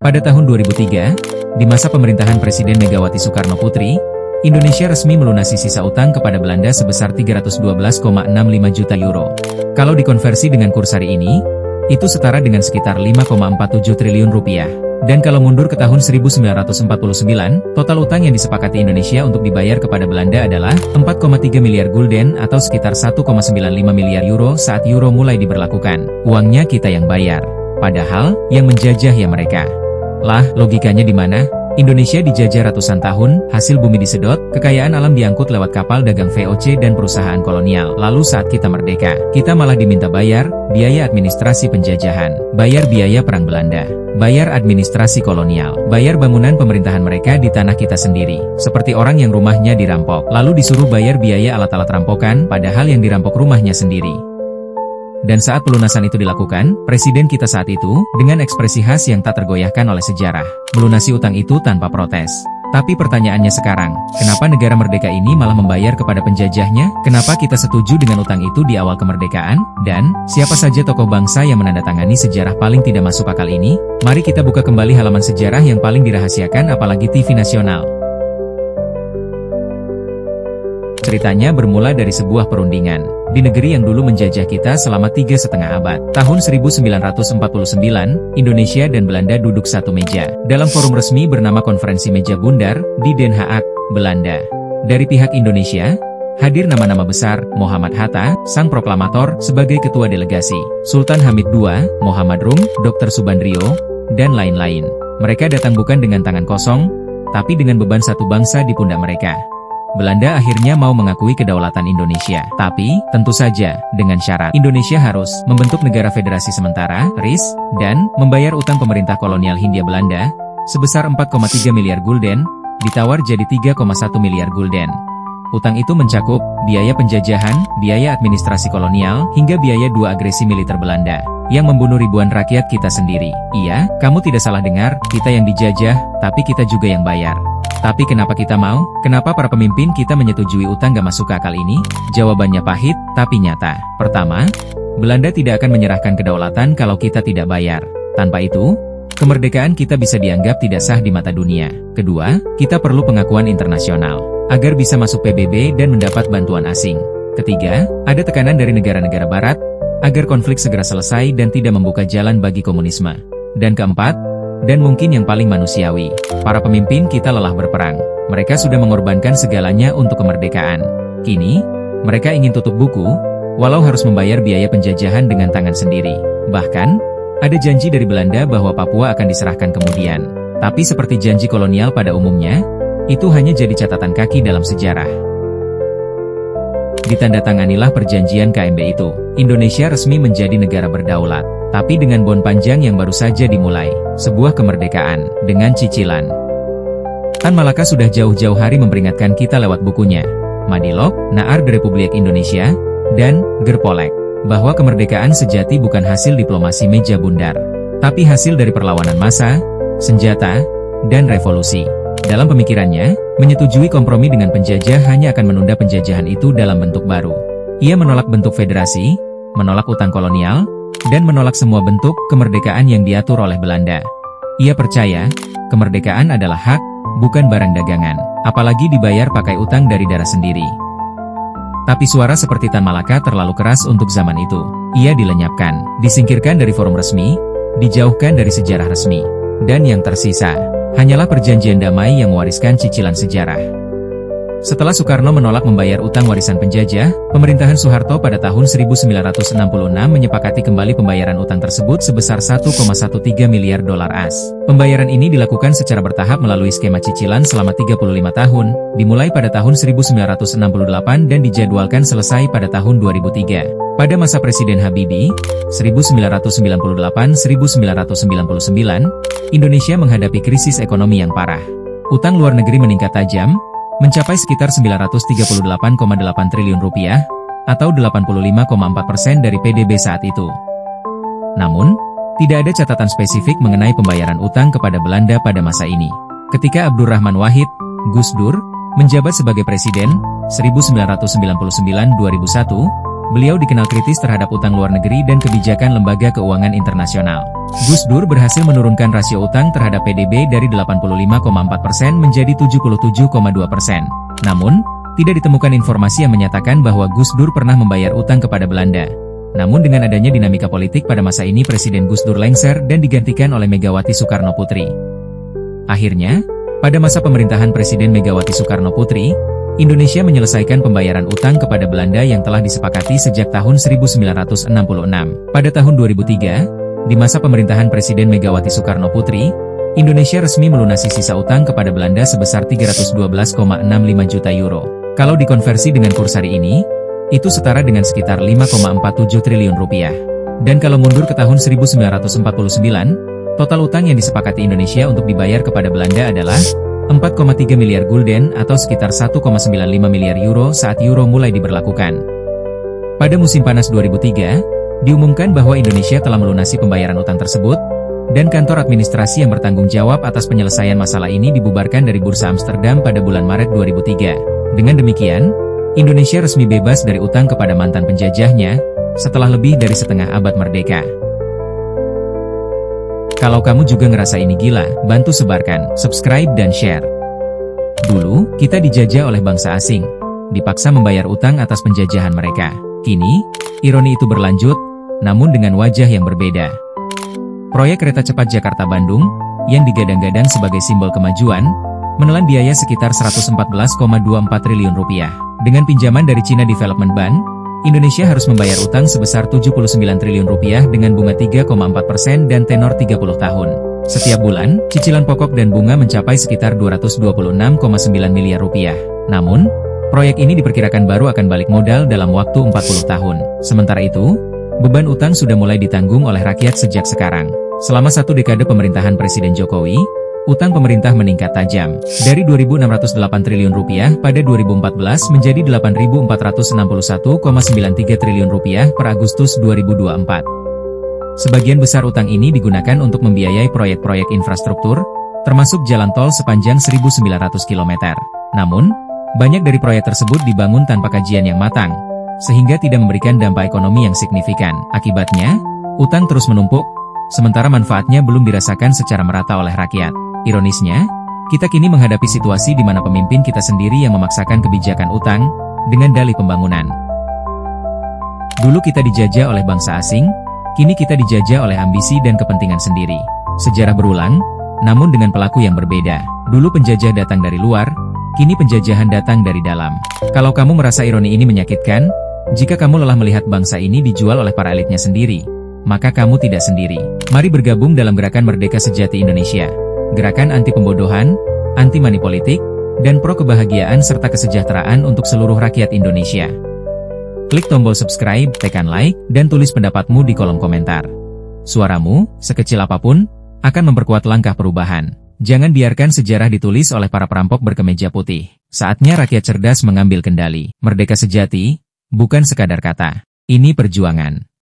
Pada tahun 2003, di masa pemerintahan Presiden Megawati Soekarno Putri, Indonesia resmi melunasi sisa utang kepada Belanda sebesar 312,65 juta euro. Kalau dikonversi dengan kurs hari ini, itu setara dengan sekitar 5,47 triliun rupiah. Dan kalau mundur ke tahun 1949, total utang yang disepakati Indonesia untuk dibayar kepada Belanda adalah 4,3 miliar gulden atau sekitar 1,95 miliar euro saat euro mulai diberlakukan. Uangnya kita yang bayar. Padahal, yang menjajah ya mereka. Lah, logikanya di mana? Indonesia dijajah ratusan tahun, hasil bumi disedot, kekayaan alam diangkut lewat kapal dagang VOC dan perusahaan kolonial. Lalu saat kita merdeka, kita malah diminta bayar biaya administrasi penjajahan, bayar biaya perang Belanda, bayar administrasi kolonial, bayar bangunan pemerintahan mereka di tanah kita sendiri. Seperti orang yang rumahnya dirampok, lalu disuruh bayar biaya alat-alat rampokan, padahal yang dirampok rumahnya sendiri. Dan saat pelunasan itu dilakukan, Presiden kita saat itu, dengan ekspresi khas yang tak tergoyahkan oleh sejarah, melunasi utang itu tanpa protes. Tapi pertanyaannya sekarang, kenapa negara merdeka ini malah membayar kepada penjajahnya? Kenapa kita setuju dengan utang itu di awal kemerdekaan? Dan, siapa saja tokoh bangsa yang menandatangani sejarah paling tidak masuk akal ini? Mari kita buka kembali halaman sejarah yang paling dirahasiakan apalagi TV nasional. Ceritanya bermula dari sebuah perundingan di negeri yang dulu menjajah kita selama 3,5 abad. Tahun 1949, Indonesia dan Belanda duduk satu meja dalam forum resmi bernama Konferensi Meja Bundar di Den Haag, Belanda. Dari pihak Indonesia, hadir nama-nama besar, Muhammad Hatta, sang proklamator, sebagai ketua delegasi, Sultan Hamid II, Muhammad Rum, Dr. Subandrio, dan lain-lain. Mereka datang bukan dengan tangan kosong, tapi dengan beban satu bangsa di pundak mereka. Belanda akhirnya mau mengakui kedaulatan Indonesia. Tapi, tentu saja, dengan syarat Indonesia harus membentuk negara federasi sementara, RIS, dan membayar utang pemerintah kolonial Hindia Belanda sebesar 4,3 miliar gulden, ditawar jadi 3,1 miliar gulden. Utang itu mencakup biaya penjajahan, biaya administrasi kolonial, hingga biaya dua agresi militer Belanda yang membunuh ribuan rakyat kita sendiri. Iya, kamu tidak salah dengar, kita yang dijajah, tapi kita juga yang bayar. Tapi kenapa kita mau? Kenapa para pemimpin kita menyetujui utang gak masuk akal ini? Jawabannya pahit, tapi nyata. Pertama, Belanda tidak akan menyerahkan kedaulatan kalau kita tidak bayar. Tanpa itu, kemerdekaan kita bisa dianggap tidak sah di mata dunia. Kedua, kita perlu pengakuan internasional agar bisa masuk PBB dan mendapat bantuan asing. Ketiga, ada tekanan dari negara-negara barat agar konflik segera selesai dan tidak membuka jalan bagi komunisme. Dan keempat, dan mungkin yang paling manusiawi, para pemimpin kita lelah berperang. Mereka sudah mengorbankan segalanya untuk kemerdekaan. Kini, mereka ingin tutup buku, walau harus membayar biaya penjajahan dengan tangan sendiri. Bahkan, ada janji dari Belanda bahwa Papua akan diserahkan kemudian. Tapi seperti janji kolonial pada umumnya, itu hanya jadi catatan kaki dalam sejarah. Ditandatanganilah perjanjian KMB itu. Indonesia resmi menjadi negara berdaulat. Tapi dengan bon panjang yang baru saja dimulai, sebuah kemerdekaan, dengan cicilan. Tan Malaka sudah jauh-jauh hari memperingatkan kita lewat bukunya, Madilog, Naar de Republik Indonesia, dan Gerpolek, bahwa kemerdekaan sejati bukan hasil diplomasi meja bundar, tapi hasil dari perlawanan massa, senjata, dan revolusi. Dalam pemikirannya, menyetujui kompromi dengan penjajah hanya akan menunda penjajahan itu dalam bentuk baru. Ia menolak bentuk federasi, menolak utang kolonial, dan menolak semua bentuk kemerdekaan yang diatur oleh Belanda. Ia percaya, kemerdekaan adalah hak, bukan barang dagangan, apalagi dibayar pakai utang dari darah sendiri. Tapi suara seperti Tan Malaka terlalu keras untuk zaman itu. Ia dilenyapkan, disingkirkan dari forum resmi, dijauhkan dari sejarah resmi. Dan yang tersisa, hanyalah perjanjian damai yang mewariskan cicilan sejarah. Setelah Soekarno menolak membayar utang warisan penjajah, pemerintahan Soeharto pada tahun 1966 menyepakati kembali pembayaran utang tersebut sebesar 1,13 miliar dolar AS. Pembayaran ini dilakukan secara bertahap melalui skema cicilan selama 35 tahun, dimulai pada tahun 1968 dan dijadwalkan selesai pada tahun 2003. Pada masa Presiden Habibie, 1998-1999, Indonesia menghadapi krisis ekonomi yang parah. Utang luar negeri meningkat tajam, mencapai sekitar 938,8 triliun rupiah, atau 85,4% dari PDB saat itu. Namun, tidak ada catatan spesifik mengenai pembayaran utang kepada Belanda pada masa ini. Ketika Abdurrahman Wahid, Gus Dur, menjabat sebagai presiden, 1999-2001, Beliau dikenal kritis terhadap utang luar negeri dan kebijakan lembaga keuangan internasional. Gus Dur berhasil menurunkan rasio utang terhadap PDB dari 85,4% menjadi 77,2%. Namun, tidak ditemukan informasi yang menyatakan bahwa Gus Dur pernah membayar utang kepada Belanda. Namun dengan adanya dinamika politik pada masa ini Presiden Gus Dur lengser dan digantikan oleh Megawati Soekarno Putri. Akhirnya, pada masa pemerintahan Presiden Megawati Soekarno Putri, Indonesia menyelesaikan pembayaran utang kepada Belanda yang telah disepakati sejak tahun 1966. Pada tahun 2003, di masa pemerintahan Presiden Megawati Soekarno Putri, Indonesia resmi melunasi sisa utang kepada Belanda sebesar 312,65 juta euro. Kalau dikonversi dengan kurs hari ini, itu setara dengan sekitar 5,47 triliun rupiah. Dan kalau mundur ke tahun 1949, total utang yang disepakati Indonesia untuk dibayar kepada Belanda adalah 4,3 miliar gulden atau sekitar 1,95 miliar euro saat euro mulai diberlakukan. Pada musim panas 2003, diumumkan bahwa Indonesia telah melunasi pembayaran utang tersebut, dan kantor administrasi yang bertanggung jawab atas penyelesaian masalah ini dibubarkan dari Bursa Amsterdam pada bulan Maret 2003. Dengan demikian, Indonesia resmi bebas dari utang kepada mantan penjajahnya, setelah lebih dari setengah abad merdeka. Kalau kamu juga ngerasa ini gila, bantu sebarkan, subscribe dan share. Dulu, kita dijajah oleh bangsa asing, dipaksa membayar utang atas penjajahan mereka. Kini, ironi itu berlanjut, namun dengan wajah yang berbeda. Proyek kereta cepat Jakarta-Bandung, yang digadang-gadang sebagai simbol kemajuan, menelan biaya sekitar 114,24 triliun rupiah. Dengan pinjaman dari China Development Bank, Indonesia harus membayar utang sebesar 79 triliun rupiah dengan bunga 3,4% dan tenor 30 tahun. Setiap bulan, cicilan pokok dan bunga mencapai sekitar 226,9 miliar rupiah. Namun, proyek ini diperkirakan baru akan balik modal dalam waktu 40 tahun. Sementara itu, beban utang sudah mulai ditanggung oleh rakyat sejak sekarang. Selama satu dekade pemerintahan Presiden Jokowi, utang pemerintah meningkat tajam, dari 2.608 triliun rupiah pada 2014 menjadi 8.461,93 triliun rupiah per Agustus 2024. Sebagian besar utang ini digunakan untuk membiayai proyek-proyek infrastruktur, termasuk jalan tol sepanjang 1.900 km. Namun, banyak dari proyek tersebut dibangun tanpa kajian yang matang, sehingga tidak memberikan dampak ekonomi yang signifikan. Akibatnya, utang terus menumpuk, sementara manfaatnya belum dirasakan secara merata oleh rakyat. Ironisnya, kita kini menghadapi situasi di mana pemimpin kita sendiri yang memaksakan kebijakan utang, dengan dalih pembangunan. Dulu kita dijajah oleh bangsa asing, kini kita dijajah oleh ambisi dan kepentingan sendiri. Sejarah berulang, namun dengan pelaku yang berbeda. Dulu penjajah datang dari luar, kini penjajahan datang dari dalam. Kalau kamu merasa ironi ini menyakitkan, jika kamu lelah melihat bangsa ini dijual oleh para elitnya sendiri, maka kamu tidak sendiri. Mari bergabung dalam gerakan Merdeka Sejati Indonesia. Gerakan anti pembodohan, anti money politik, dan pro kebahagiaan serta kesejahteraan untuk seluruh rakyat Indonesia. Klik tombol subscribe, tekan like, dan tulis pendapatmu di kolom komentar. Suaramu, sekecil apapun, akan memperkuat langkah perubahan. Jangan biarkan sejarah ditulis oleh para perampok berkemeja putih. Saatnya rakyat cerdas mengambil kendali. Merdeka sejati, bukan sekadar kata. Ini perjuangan.